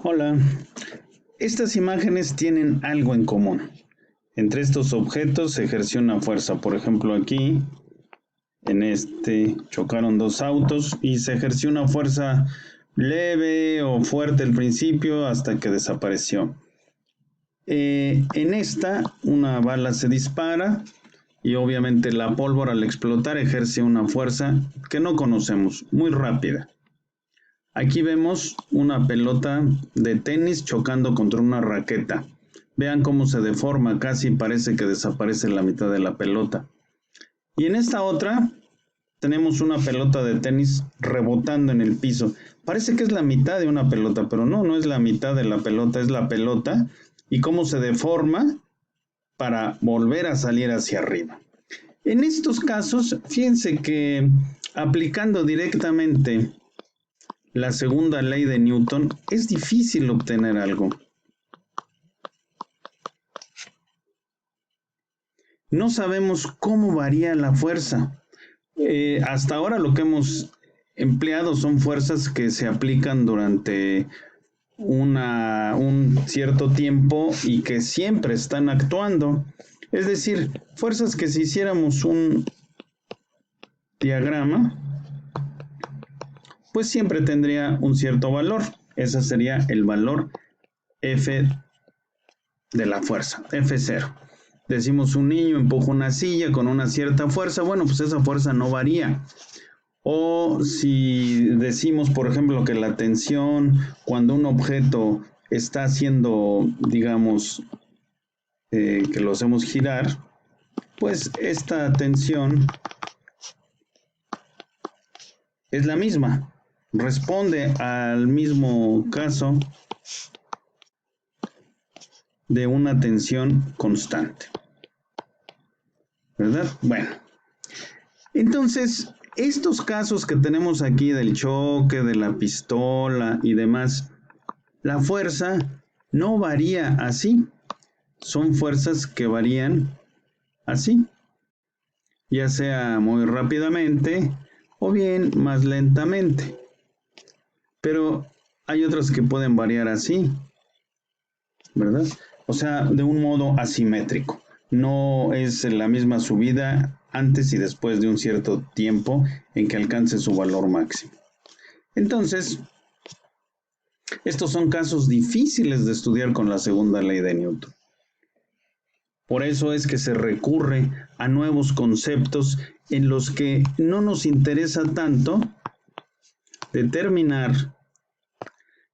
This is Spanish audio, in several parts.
Hola, estas imágenes tienen algo en común. Entre estos objetos se ejerció una fuerza. Por ejemplo, aquí, en este, chocaron dos autos y se ejerció una fuerza leve o fuerte al principio hasta que desapareció. En esta, una bala se dispara y obviamente la pólvora al explotar ejerce una fuerza que no conocemos, muy rápida. Aquí vemos una pelota de tenis chocando contra una raqueta. Vean cómo se deforma, casi parece que desaparece la mitad de la pelota. Y en esta otra tenemos una pelota de tenis rebotando en el piso. Parece que es la mitad de una pelota, pero no es la mitad de la pelota, es la pelota. Y cómo se deforma para volver a salir hacia arriba. En estos casos, fíjense que aplicando directamente la segunda ley de Newton, es difícil obtener algo. No sabemos cómo varía la fuerza. Hasta ahora lo que hemos empleado son fuerzas que se aplican durante un cierto tiempo y que siempre están actuando. Es decir, fuerzas que si hiciéramos un diagrama, pues siempre tendría un cierto valor. Ese sería el valor F de la fuerza, F0. Decimos un niño empuja una silla con una cierta fuerza, bueno, pues esa fuerza no varía. O si decimos, por ejemplo, que la tensión cuando un objeto está haciendo, digamos, que lo hacemos girar, pues esta tensión es la misma, responde al mismo caso de una tensión constante, ¿verdad? Bueno, entonces estos casos que tenemos aquí del choque, de la pistola y demás, la fuerza no varía así, son fuerzas que varían así, ya sea muy rápidamente o bien más lentamente, pero hay otras que pueden variar así, ¿verdad? O sea, de un modo asimétrico. No es la misma subida antes y después de un cierto tiempo en que alcance su valor máximo. Entonces, estos son casos difíciles de estudiar con la segunda ley de Newton. Por eso es que se recurre a nuevos conceptos en los que no nos interesa tanto determinar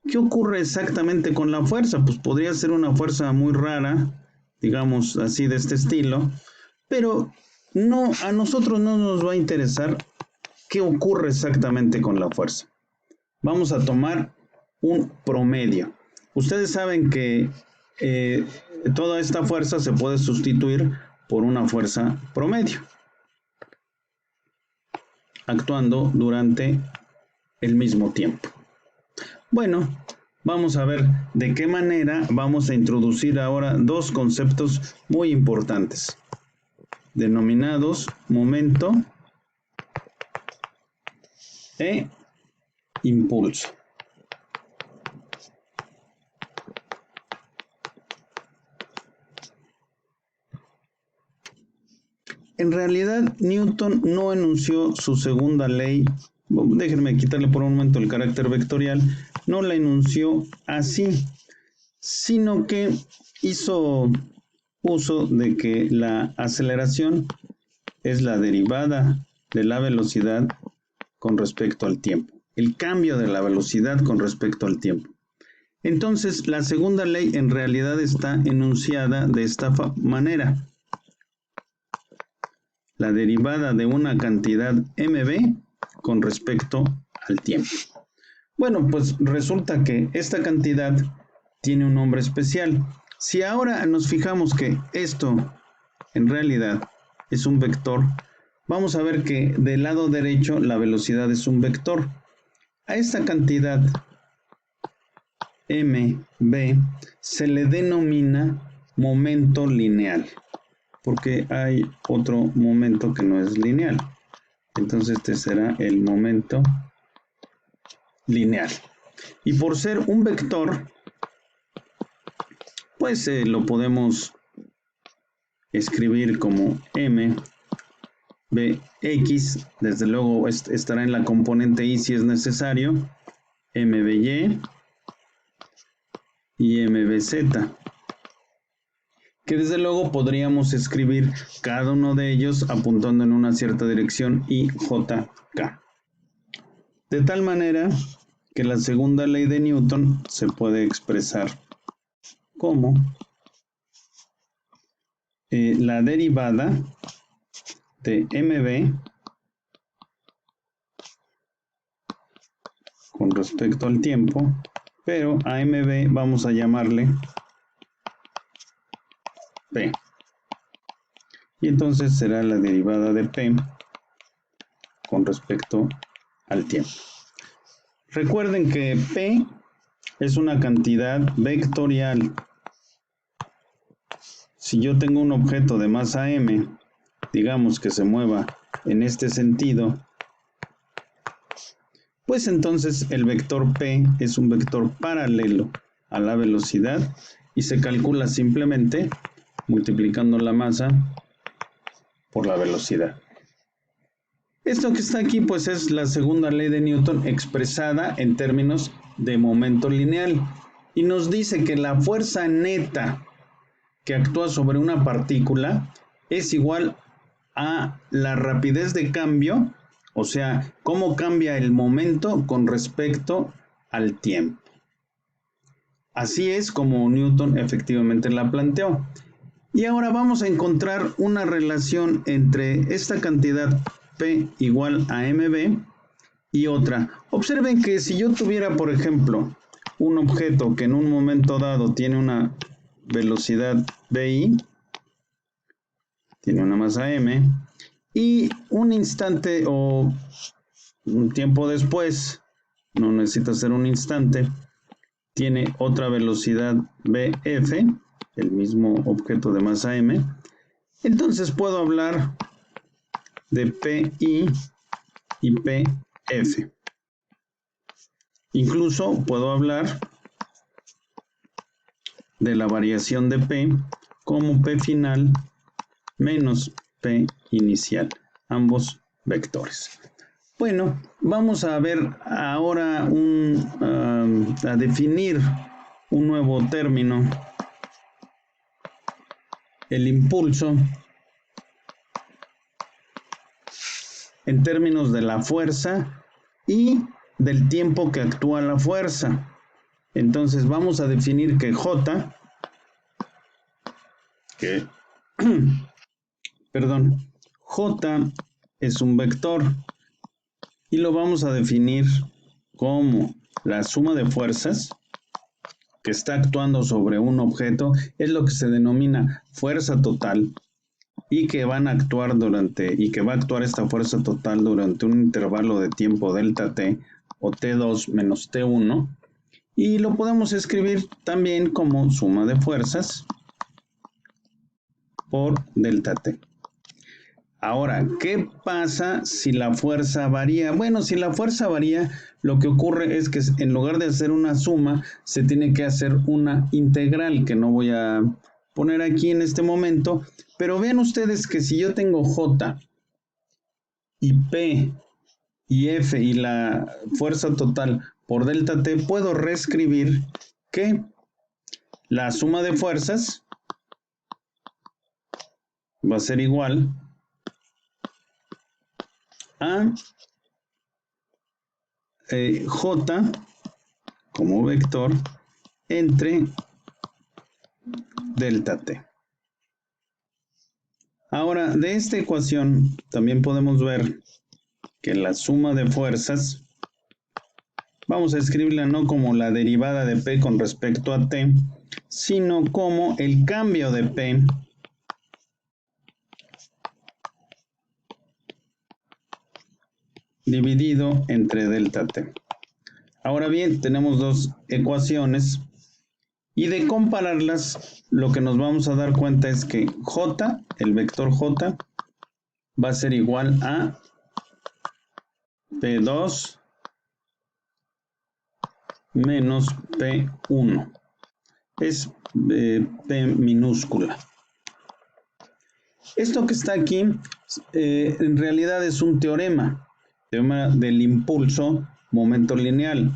¿qué ocurre exactamente con la fuerza? Pues podría ser una fuerza muy rara, digamos así de este estilo, pero no, a nosotros no nos va a interesar qué ocurre exactamente con la fuerza. Vamos a tomar un promedio. Ustedes saben que toda esta fuerza se puede sustituir por una fuerza promedio, actuando durante el mismo tiempo. Bueno, vamos a ver de qué manera vamos a introducir ahora dos conceptos muy importantes, denominados momento e impulso. En realidad, Newton no enunció su segunda ley, déjenme quitarle por un momento el carácter vectorial, no la enunció así, sino que hizo uso de que la aceleración es la derivada de la velocidad con respecto al tiempo, el cambio de la velocidad con respecto al tiempo. Entonces, la segunda ley en realidad está enunciada de esta manera. La derivada de una cantidad mv con respecto al tiempo. Bueno, pues resulta que esta cantidad tiene un nombre especial. Si ahora nos fijamos que esto en realidad es un vector, vamos a ver que del lado derecho la velocidad es un vector. A esta cantidad mv se le denomina momento lineal, porque hay otro momento que no es lineal. Entonces este será el momento lineal. Y por ser un vector, pues lo podemos escribir como m bx, desde luego estará en la componente y si es necesario, mby y mbz, que desde luego podríamos escribir cada uno de ellos apuntando en una cierta dirección y jk. De tal manera que la segunda ley de Newton se puede expresar como la derivada de mb con respecto al tiempo, pero a mb vamos a llamarle p. Y entonces será la derivada de p con respecto al tiempo. Recuerden que p es una cantidad vectorial. Si yo tengo un objeto de masa m, digamos que se mueva en este sentido, pues entonces el vector p es un vector paralelo a la velocidad y se calcula simplemente multiplicando la masa por la velocidad. Esto que está aquí pues es la segunda ley de Newton expresada en términos de momento lineal y nos dice que la fuerza neta que actúa sobre una partícula es igual a la rapidez de cambio, o sea, cómo cambia el momento con respecto al tiempo. Así es como Newton efectivamente la planteó. Y ahora vamos a encontrar una relación entre esta cantidad P igual a mb y otra. Observen que si yo tuviera, por ejemplo, un objeto que en un momento dado tiene una velocidad vi, tiene una masa m, y un instante o un tiempo después, no necesita ser un instante, tiene otra velocidad bf, el mismo objeto de masa m, entonces puedo hablar de pi y pf. Incluso puedo hablar de la variación de p como p final menos p inicial, ambos vectores. Bueno, vamos a ver ahora a definir un nuevo término, el impulso, en términos de la fuerza y del tiempo que actúa la fuerza. Entonces vamos a definir que J, J es un vector y lo vamos a definir como la suma de fuerzas que está actuando sobre un objeto, es lo que se denomina fuerza total, y que van a actuar que va a actuar esta fuerza total durante un intervalo de tiempo delta t o t2 menos t1, y lo podemos escribir también como suma de fuerzas por delta t. Ahora, ¿qué pasa si la fuerza varía? Bueno, si la fuerza varía, lo que ocurre es que en lugar de hacer una suma, se tiene que hacer una integral, que no voy a poner aquí en este momento, pero vean ustedes que si yo tengo J y P y F y la fuerza total por delta T, puedo reescribir que la suma de fuerzas va a ser igual a J como vector entre delta T. Ahora, de esta ecuación también podemos ver que la suma de fuerzas, vamos a escribirla no como la derivada de P con respecto a T, sino como el cambio de P dividido entre delta T. Ahora bien, tenemos dos ecuaciones y de compararlas, lo que nos vamos a dar cuenta es que J, el vector J, va a ser igual a P2 menos P1. es P minúscula. Esto que está aquí en realidad es un teorema del impulso momento lineal,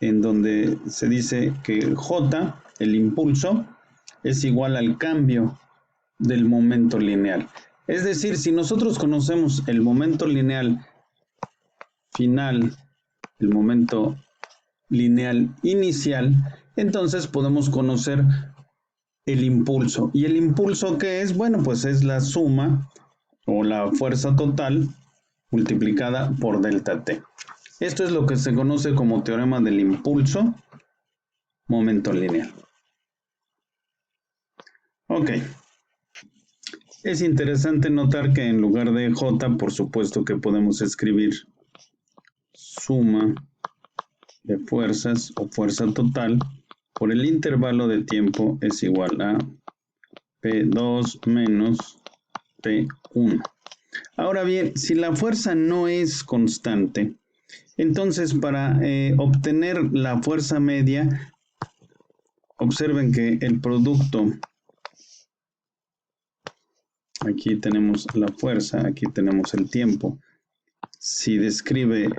en donde se dice que J, el impulso, es igual al cambio del momento lineal. Es decir, si nosotros conocemos el momento lineal final, el momento lineal inicial, entonces podemos conocer el impulso. ¿Y el impulso qué es? Bueno, pues es la suma o la fuerza total multiplicada por delta t. Esto es lo que se conoce como teorema del impulso momento lineal. Ok. Es interesante notar que en lugar de J, por supuesto que podemos escribir suma de fuerzas o fuerza total por el intervalo de tiempo es igual a P2 menos P1. Ahora bien, si la fuerza no es constante, entonces para obtener la fuerza media, observen que el producto, aquí tenemos la fuerza, aquí tenemos el tiempo. Si describe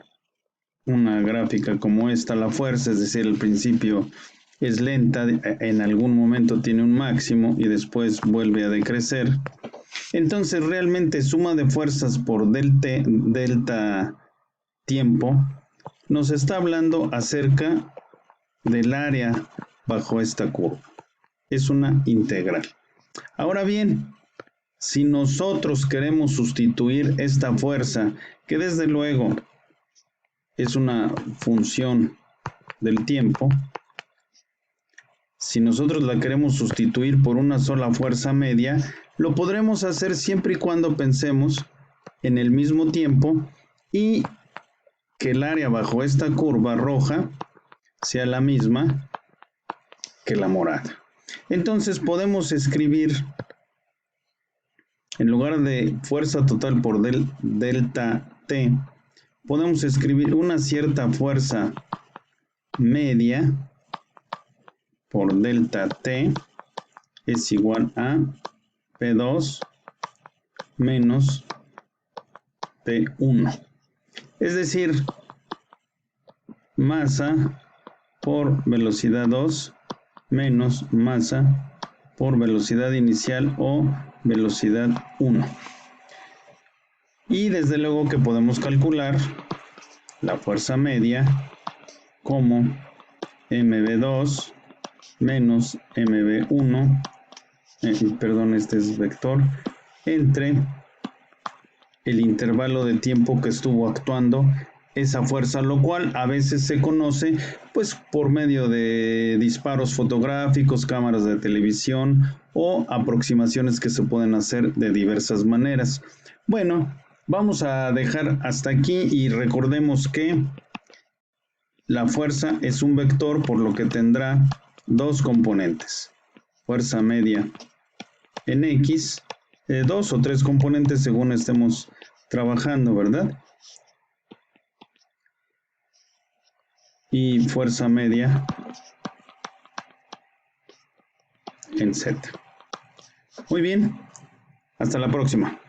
una gráfica como esta, la fuerza, es decir, al principio es lenta, en algún momento tiene un máximo y después vuelve a decrecer. Entonces realmente suma de fuerzas por delta tiempo nos está hablando acerca del área bajo esta curva. Es una integral. Ahora bien, si nosotros queremos sustituir esta fuerza, que desde luego es una función del tiempo, si nosotros la queremos sustituir por una sola fuerza media, lo podremos hacer siempre y cuando pensemos en el mismo tiempo y que el área bajo esta curva roja sea la misma que la morada. Entonces podemos escribir, en lugar de fuerza total por delta T, podemos escribir una cierta fuerza media por delta T es igual a P2 menos P1. Es decir, masa por velocidad 2 menos masa por velocidad inicial o velocidad 1. Y desde luego que podemos calcular la fuerza media como mv2 menos mv1, perdón, este es vector, entre el intervalo de tiempo que estuvo actuando esa fuerza, lo cual a veces se conoce pues por medio de disparos fotográficos, cámaras de televisión o aproximaciones que se pueden hacer de diversas maneras. Bueno, vamos a dejar hasta aquí y recordemos que la fuerza es un vector, por lo que tendrá dos componentes. Fuerza media en X, dos o tres componentes según estemos trabajando, ¿verdad? Y fuerza media en Z. Muy bien, hasta la próxima.